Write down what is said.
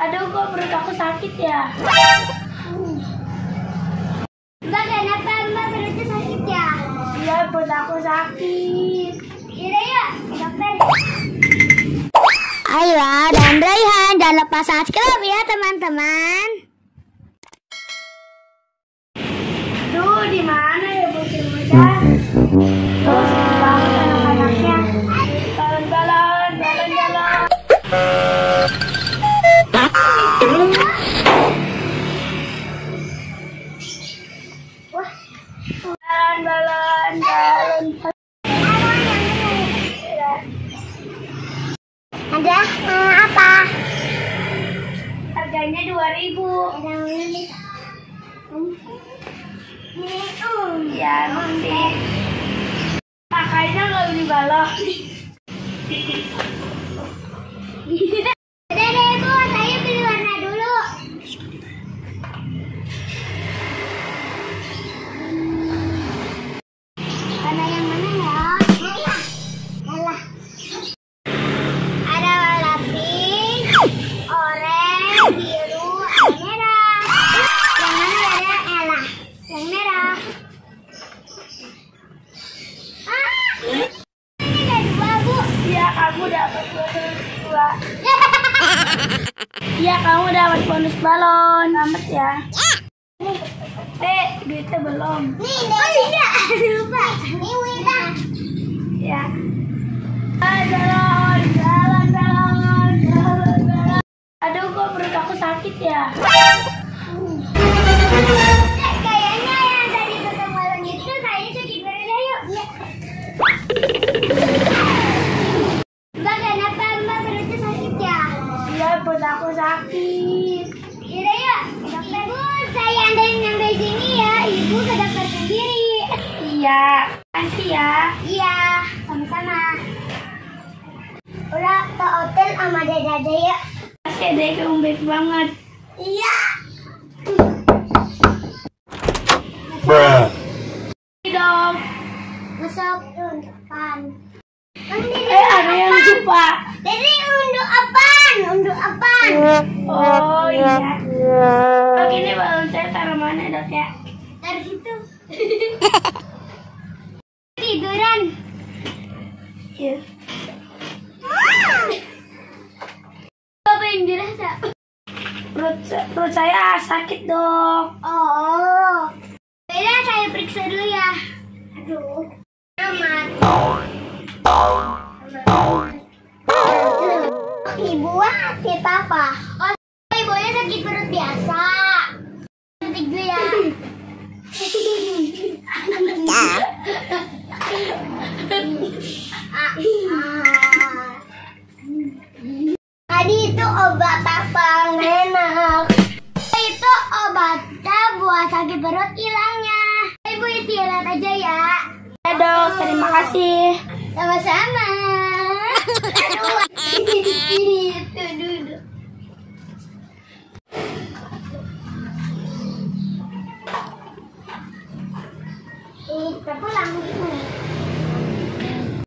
Aduh, kok perut aku sakit ya? Mbak, kenapa Mbak perutnya sakit ya? Iya, perut aku sakit. Yaudah yuk, ke dokter. Ayla dan Raihan, jangan lupa subscribe ya teman-teman. Duh, di mana ya bocah-bocah? Tuh, senang banget anak-anaknya. Jalan-jalan, jalan-jalan. Jalan-jalan, jalan. Ada apa? Harganya 2.000. Ya, nanti. Makanya nggak beli balok. Udah deh Bu, saya beli warna dulu. Warna yang mana ya? Alah. Ada warna pink, oranye, biru, ada merah. Yang mana ada Ella? Yang merah. Ini ada dua Bu. Iya, kamu dapat bonus 2. Iya, kamu dapat bonus balon. Selamat ya. Duitnya belum. Nih, oh iya, lupa. Ini Wita. Ya. Jalan, jalan, jalan, jalan, jalan. Aduh, kok perut aku sakit ya? Kayaknya yang tadi potong balon itu kayaknya sakit perutnya yuk. Iya. Mbak, kenapa Mbak perutnya sakit ya? Iya, perut aku sakit. Yaudah yuk, Ibu, saya anterin sampai sini ya. Ibu ke dokter sendiri. Iya, kasih ya. Iya, sama-sama. Udah ke hotel sama Dede aja ya. Kasih deh, kamu baik banget. Iya. Dok. Masuk depan. Ada yang lupa. Dede unduh apaan? Unduh apaan? Oh iya. Oke, ini balon saya taruh mana, Dok ya? Dari situ. Tiduran. Iya. Apa yang dirasa? Perut saya sakit, Dok. Oh. Beda, saya periksa dulu ya. Aduh. Amat. Ibu sakit apa? Oh, ibunya sakit perut biasa. Suntik dulu ya. Tadi itu obat apa enak? Itu obatnya buat sakit perut hilangnya. Ibu istirahat aja ya. Ya, Dok. Terima kasih. Sama-sama. Aduh, itu duduk. Kita pulang.